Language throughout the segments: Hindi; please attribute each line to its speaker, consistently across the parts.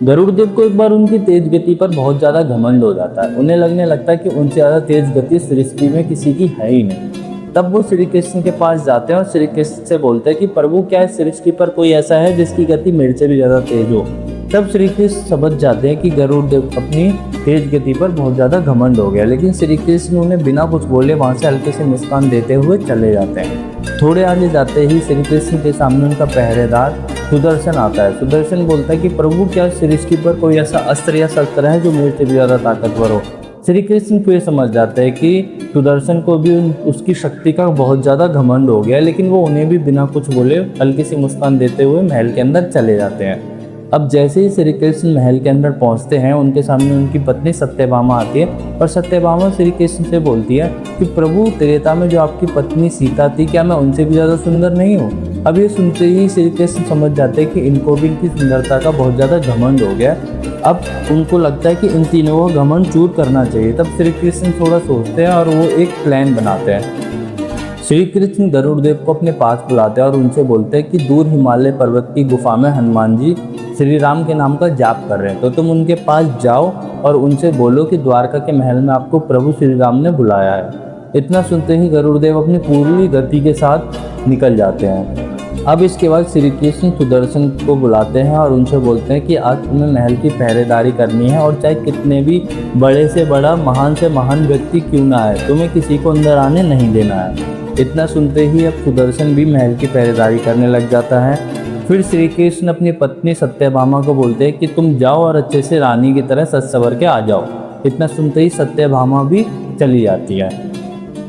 Speaker 1: गरुड़देव को एक बार उनकी तेज गति पर बहुत ज़्यादा घमंड हो जाता है। उन्हें लगने लगता है कि उनसे ज़्यादा तेज गति सृष्टि में किसी की है ही नहीं। तब वो श्री कृष्ण के पास जाते हैं और श्री कृष्ण से बोलते हैं कि प्रभु, क्या इस सृष्टि पर कोई ऐसा है जिसकी गति मेरे से भी ज़्यादा तेज हो। तब श्री कृष्ण समझ जाते हैं कि गरुड़देव अपनी तेज गति पर बहुत ज़्यादा घमंड हो गया, लेकिन श्री कृष्ण उन्हें बिना कुछ बोले वहाँ से हल्के से मुस्कान देते हुए चले जाते हैं। थोड़े आगे जाते ही श्री कृष्ण के सामने उनका पहरेदार सुदर्शन आता है। सुदर्शन बोलता है कि प्रभु, क्या सृष्टि पर कोई ऐसा अस्त्र या शस्त्र है जो मेरे से भी ज़्यादा ताकतवर हो। श्री कृष्ण फिर समझ जाते हैं कि सुदर्शन को भी उसकी शक्ति का बहुत ज़्यादा घमंड हो गया, लेकिन वो उन्हें भी बिना कुछ बोले हल्की सी मुस्कान देते हुए महल के अंदर चले जाते हैं। अब जैसे ही श्री कृष्ण महल के अंदर पहुंचते हैं, उनके सामने उनकी पत्नी सत्यभामा आती है और सत्यभामा श्री कृष्ण से बोलती है कि प्रभु, त्रेता में जो आपकी पत्नी सीता थी, क्या मैं उनसे भी ज़्यादा सुंदर नहीं हूँ। अब ये सुनते ही श्री कृष्ण समझ जाते हैं कि इनको भी इनकी सुंदरता का बहुत ज़्यादा घमंड हो गया। अब उनको लगता है कि इन तीनों को घमंड चूर करना चाहिए। तब श्री कृष्ण थोड़ा सोचते हैं और वो एक प्लान बनाते हैं। श्री कृष्ण गरुड़देव को अपने पास बुलाते हैं और उनसे बोलते हैं कि दूर हिमालय पर्वत की गुफा में हनुमान जी श्री राम के नाम का जाप कर रहे हैं, तो तुम उनके पास जाओ और उनसे बोलो कि द्वारका के महल में आपको प्रभु श्री राम ने बुलाया है। इतना सुनते ही गरुड़देव अपनी पूरी गति के साथ निकल जाते हैं। अब इसके बाद श्री कृष्ण सुदर्शन को बुलाते हैं और उनसे बोलते हैं कि आज तुम्हें महल की पहरेदारी करनी है, और चाहे कितने भी बड़े से बड़ा, महान से महान व्यक्ति क्यों ना आए, तुम्हें किसी को अंदर आने नहीं देना है। इतना सुनते ही अब सुदर्शन भी महल की पहरेदारी करने लग जाता है। फिर श्री कृष्ण अपनी पत्नी सत्यभामा को बोलते हैं कि तुम जाओ और अच्छे से रानी की तरह सज संवर के आ जाओ। इतना सुनते ही सत्यभामा भी चली जाती है।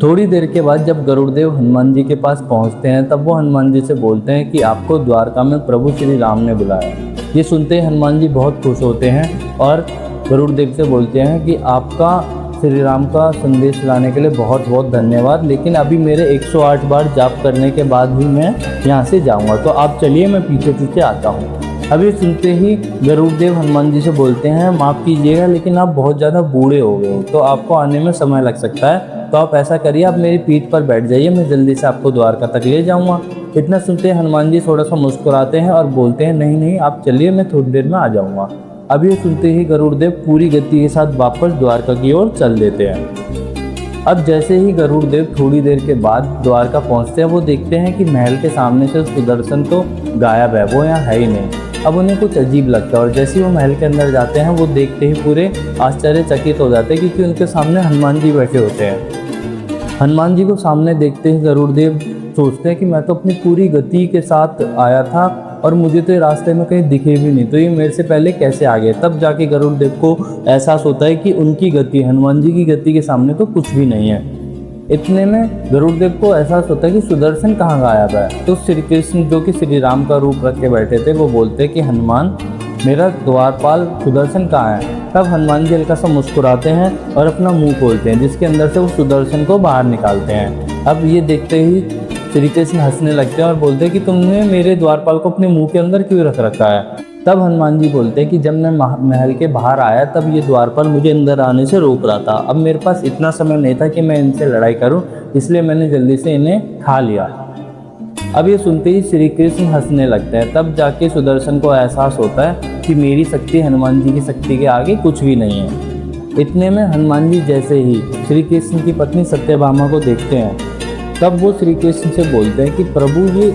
Speaker 1: थोड़ी देर के बाद जब गरुड़देव हनुमान जी के पास पहुंचते हैं, तब वो हनुमान जी से बोलते हैं कि आपको द्वारका में प्रभु श्री राम ने बुलाया। ये सुनते ही हनुमान जी बहुत खुश होते हैं और गरुड़देव से बोलते हैं कि आपका श्री राम का संदेश लाने के लिए बहुत बहुत धन्यवाद, लेकिन अभी मेरे 108 बार जाप करने के बाद ही मैं यहाँ से जाऊँगा, तो आप चलिए, मैं पीछे पीछे आता हूँ। अभी सुनते ही गरुड़देव हनुमान जी से बोलते हैं, माफ़ कीजिएगा लेकिन आप बहुत ज़्यादा बूढ़े हो गए हो, तो आपको आने में समय लग सकता है, तो आप ऐसा करिए, आप मेरी पीठ पर बैठ जाइए, मैं जल्दी से आपको द्वारका तक ले जाऊँगा। इतना सुनते ही हनुमान जी थोड़ा सा मुस्कुराते हैं और बोलते हैं, नहीं नहीं, आप चलिए, मैं थोड़ी देर में आ जाऊँगा। अब ये सुनते ही गरुड़देव पूरी गति के साथ वापस द्वारका की ओर चल देते हैं। अब जैसे ही गरुड़देव थोड़ी देर के बाद द्वारका पहुंचते हैं, वो देखते हैं कि महल के सामने से सुदर्शन तो गायब है, वो यहाँ है ही नहीं। अब उन्हें कुछ अजीब लगता है और जैसे ही वो महल के अंदर जाते हैं, वो देखते ही पूरे आश्चर्यचकित हो जाते हैं, क्योंकि उनके सामने हनुमान जी बैठे होते हैं। हनुमान जी को सामने देखते ही गरुड़देव सोचते हैं कि मैं तो अपनी पूरी गति के साथ आया था और मुझे तो रास्ते में कहीं दिखे भी नहीं, तो ये मेरे से पहले कैसे आ गए। तब जाके गरुड़देव को एहसास होता है कि उनकी गति, हनुमान जी की गति के सामने तो कुछ भी नहीं है। इतने में गरुड़देव को एहसास होता है कि सुदर्शन कहाँ गायब है। तो श्री कृष्ण, जो कि श्री राम का रूप रख के बैठे थे, वो बोलते कि हनुमान, मेरा द्वारपाल सुदर्शन कहाँ है। तब हनुमान जी हल्का सा मुस्कुराते हैं और अपना मुंह खोलते हैं, जिसके अंदर से वो सुदर्शन को बाहर निकालते हैं। अब ये देखते ही श्री कृष्ण हंसने लगते हैं और बोलते हैं कि तुमने मेरे द्वारपाल को अपने मुंह के अंदर क्यों रख रखा है। तब हनुमान जी बोलते हैं कि जब मैं महल के बाहर आया, तब ये द्वारपाल मुझे अंदर आने से रोक रहा था। अब मेरे पास इतना समय नहीं था कि मैं इनसे लड़ाई करूं, इसलिए मैंने जल्दी से इन्हें खा लिया। अब ये सुनते ही श्री कृष्ण हंसने लगते हैं। तब जाके सुदर्शन को एहसास होता है कि मेरी शक्ति हनुमान जी की शक्ति के आगे कुछ भी नहीं है। इतने में हनुमान जी जैसे ही श्री कृष्ण की पत्नी सत्यभामा को देखते हैं, तब वो श्री कृष्ण से बोलते हैं कि प्रभु, ये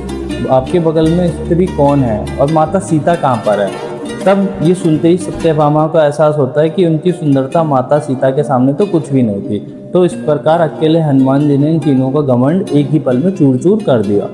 Speaker 1: आपके बगल में स्त्री कौन है और माता सीता कहाँ पर है। तब ये सुनते ही सत्यभामा को एहसास होता है कि उनकी सुंदरता माता सीता के सामने तो कुछ भी नहीं थी। तो इस प्रकार अकेले हनुमान जी ने इन तीनों का घमंड एक ही पल में चूर चूर कर दिया।